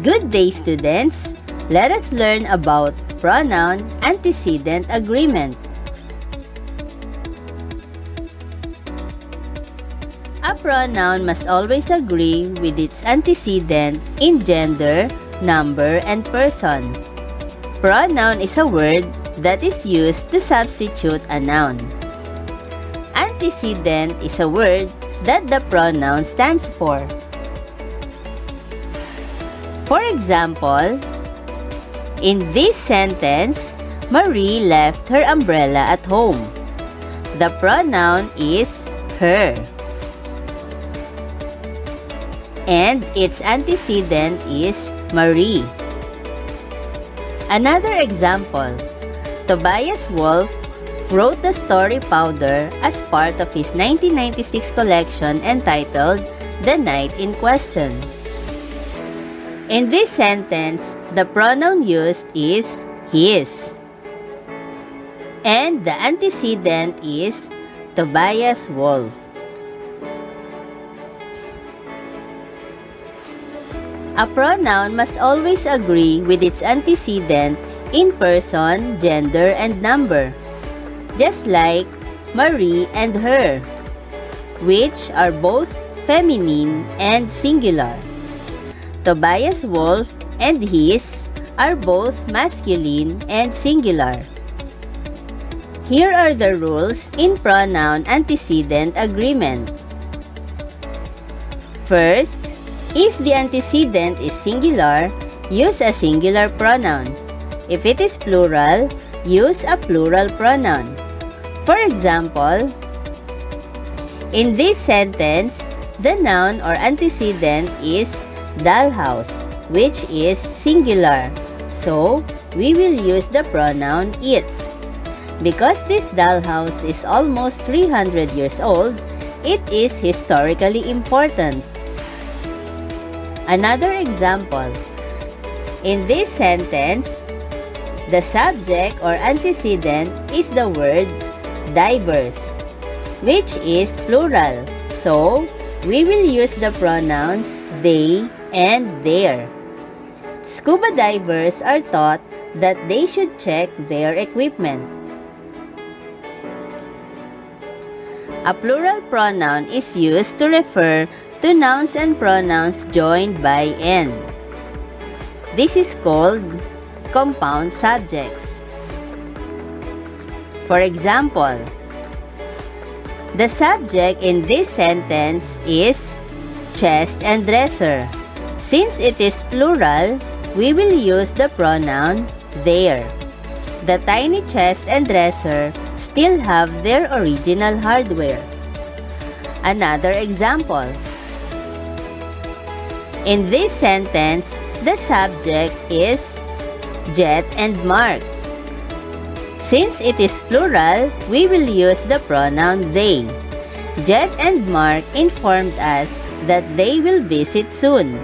Good day, students! Let us learn about Pronoun-Antecedent Agreement. A pronoun must always agree with its antecedent in gender, number, and person. Pronoun is a word that is used to substitute a noun. Antecedent is a word that the pronoun stands for. For example, in this sentence, Marie left her umbrella at home. The pronoun is her, and its antecedent is Marie. Another example, Tobias Wolff wrote the story Powder as part of his 1996 collection entitled The Night in Question. In this sentence, the pronoun used is his, and the antecedent is Tobias Wolff. A pronoun must always agree with its antecedent in person, gender, and number, just like Marie and her, which are both feminine and singular. Tobias Wolff and his are both masculine and singular. Here are the rules in Pronoun-Antecedent Agreement. First, if the antecedent is singular, use a singular pronoun. If it is plural, use a plural pronoun. For example, in this sentence, the noun or antecedent is dollhouse, which is singular. So, we will use the pronoun it. Because this dollhouse is almost 300 years old, it is historically important. Another example, in this sentence, the subject or antecedent is the word divers, which is plural. So, we will use the pronouns they and their. Scuba divers are taught that they should check their equipment. A plural pronoun is used to refer to nouns and pronouns joined by "n". This is called compound subjects. For example, the subject in this sentence is chest and dresser. Since it is plural, we will use the pronoun their. The tiny chest and dresser still have their original hardware. Another example. In this sentence, the subject is Jet and Mark. Since it is plural, we will use the pronoun they. Jet and Mark informed us that they will visit soon.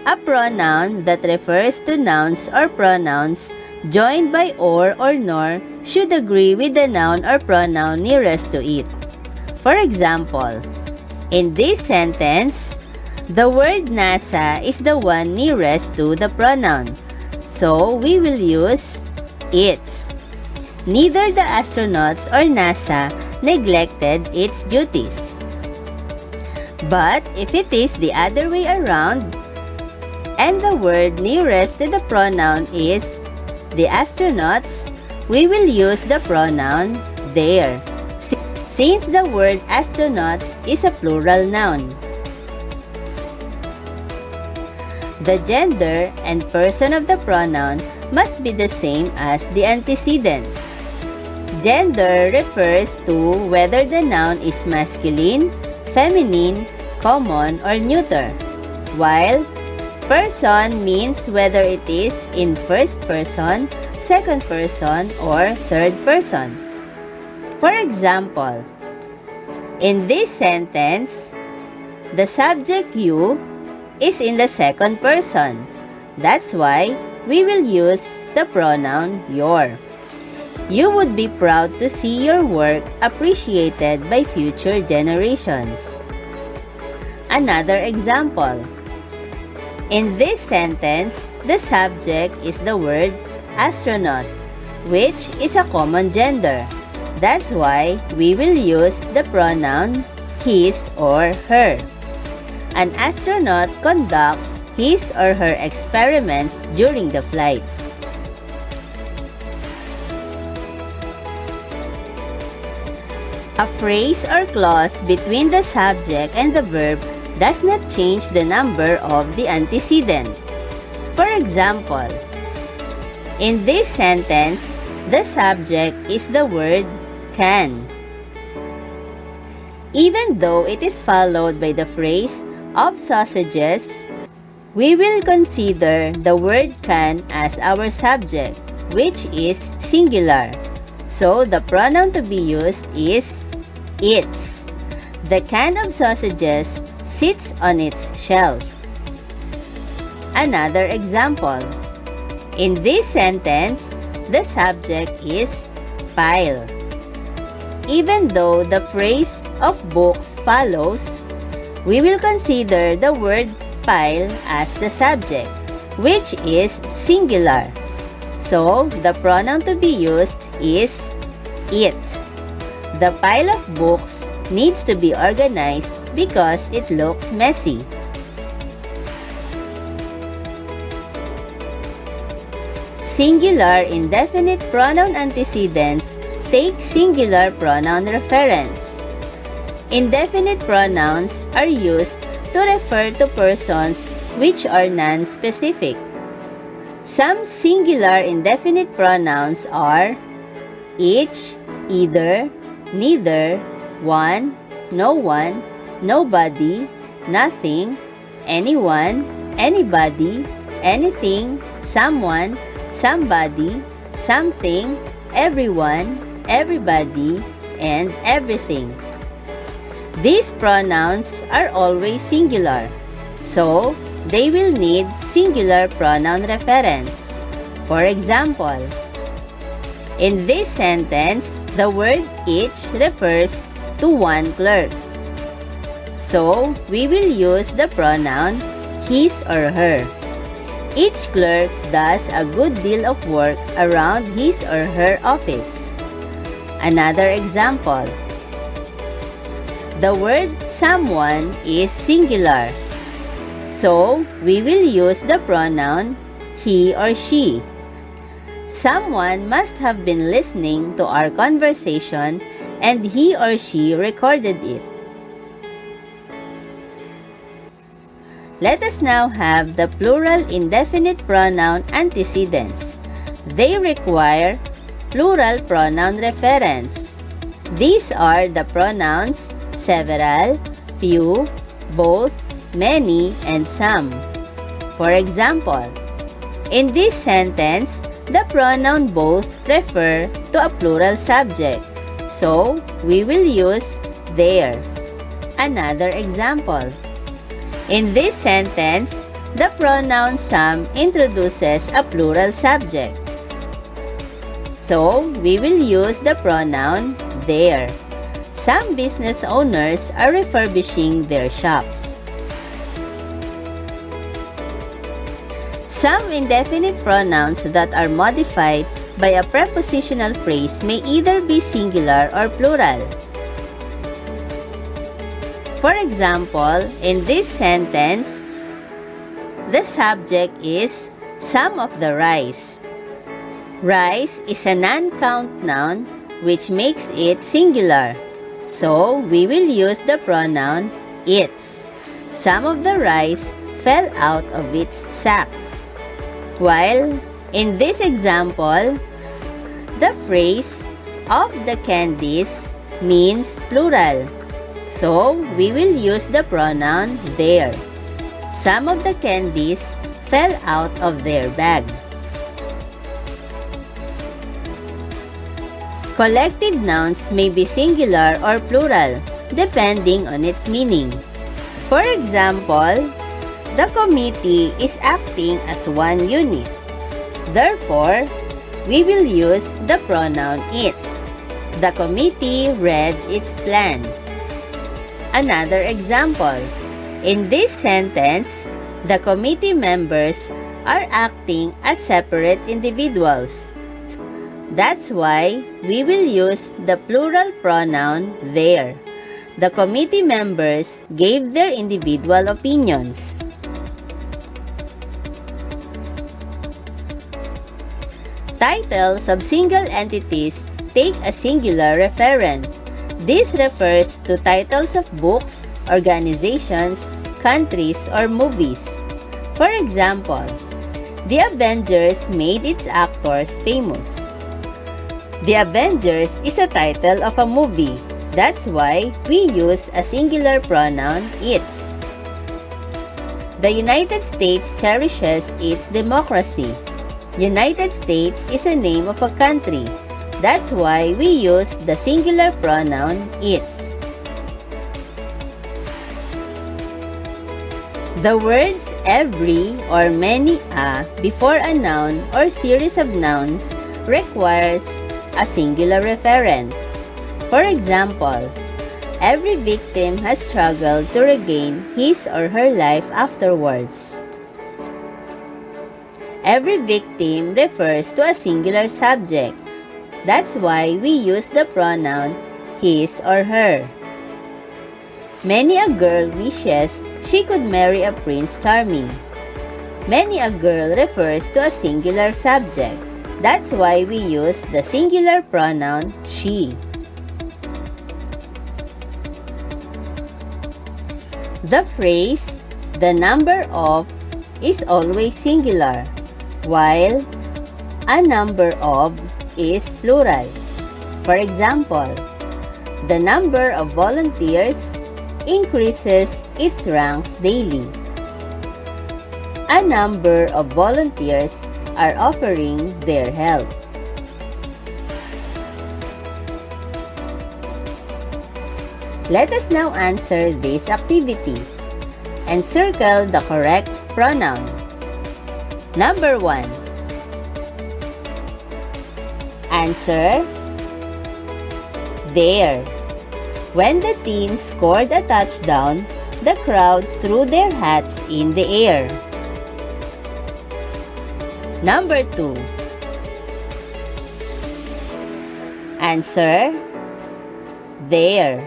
A pronoun that refers to nouns or pronouns joined by or nor should agree with the noun or pronoun nearest to it. For example, in this sentence, the word NASA is the one nearest to the pronoun, so we will use its. Neither the astronauts or NASA neglected its duties. But if it is the other way around, and the word nearest to the pronoun is the astronauts, we will use the pronoun their, since the word astronauts is a plural noun. The gender and person of the pronoun must be the same as the antecedents. Gender refers to whether the noun is masculine, feminine, common, or neuter, while person means whether it is in first person, second person, or third person. For example, in this sentence, the subject you is in the second person. That's why we will use the pronoun your. You would be proud to see your work appreciated by future generations. Another example. In this sentence, the subject is the word astronaut, which is a common gender. That's why we will use the pronoun his or her. An astronaut conducts his or her experiments during the flight. A phrase or clause between the subject and the verb does not change the number of the antecedent. For example, in this sentence, the subject is the word can. Even though it is followed by the phrase of sausages, we will consider the word can as our subject, which is singular. So the pronoun to be used is its. The can of sausages sits on its shelf. Another example. In this sentence, the subject is pile. Even though the phrase of books follows, we will consider the word pile as the subject, which is singular. So, the pronoun to be used is it. The pile of books needs to be organized because it looks messy. Singular indefinite pronoun antecedents take singular pronoun reference. Indefinite pronouns are used to refer to persons which are non-specific. Some singular indefinite pronouns are each, either, neither, one, no one, nobody, nothing, anyone, anybody, anything, someone, somebody, something, everyone, everybody, and everything. These pronouns are always singular, so they will need singular pronoun reference. For example, in this sentence, the word each refers to one clerk. So, we will use the pronoun his or her. Each clerk does a good deal of work around his or her office. Another example. The word someone is singular. So, we will use the pronoun he or she. Someone must have been listening to our conversation and he or she recorded it. Let us now have the plural indefinite pronoun antecedents. They require plural pronoun reference. These are the pronouns several, few, both, many, and some. For example, in this sentence, the pronoun both refer to a plural subject, so we will use their. Another example. In this sentence, the pronoun some introduces a plural subject, so we will use the pronoun their. Some business owners are refurbishing their shops. Some indefinite pronouns that are modified by a prepositional phrase may either be singular or plural. For example, in this sentence, the subject is some of the rice. Rice is a non-count noun which makes it singular. So, we will use the pronoun its. Some of the rice fell out of its sack. While, in this example, the phrase of the candies means plural. So, we will use the pronoun their. Some of the candies fell out of their bag. Collective nouns may be singular or plural, depending on its meaning. For example, the committee is acting as one unit. Therefore, we will use the pronoun its. The committee read its plan. Another example. In this sentence, the committee members are acting as separate individuals. That's why we will use the plural pronoun their. The committee members gave their individual opinions. Titles of single entities take a singular referent. This refers to titles of books, organizations, countries, or movies. For example, The Avengers made its actors famous. The Avengers is a title of a movie. That's why we use a singular pronoun its. The United States cherishes its democracy. United States is a name of a country. That's why we use the singular pronoun its. The words every or many a before a noun or series of nouns requires a singular referent. For example, every victim has struggled to regain his or her life afterwards. Every victim refers to a singular subject. That's why we use the pronoun his or her. Many a girl wishes she could marry a Prince Charming. Many a girl refers to a singular subject. That's why we use the singular pronoun she. The phrase, the number of, is always singular, while a number of is plural. For example, the number of volunteers increases its ranks daily. A number of volunteers are offering their help. Let us now answer this activity and circle the correct pronoun. Number 1. Answer their. When the team scored a touchdown, the crowd threw their hats in the air. Number 2. Answer their.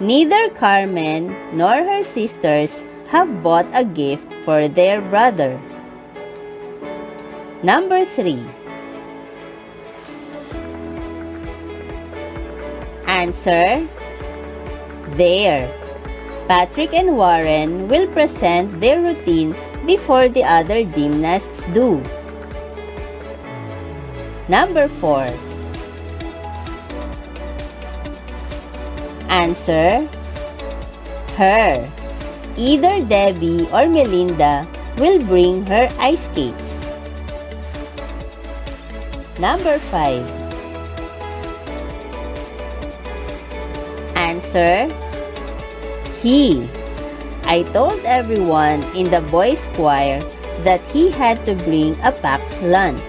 Neither Carmen nor her sisters have bought a gift for their brother. Number 3. Answer their. Patrick and Warren will present their routine before the other gymnasts do. Number 4. Answer her. Either Debbie or Melinda will bring her ice skates. Number 5. Answer he. I told everyone in the boys' choir that he had to bring a packed lunch.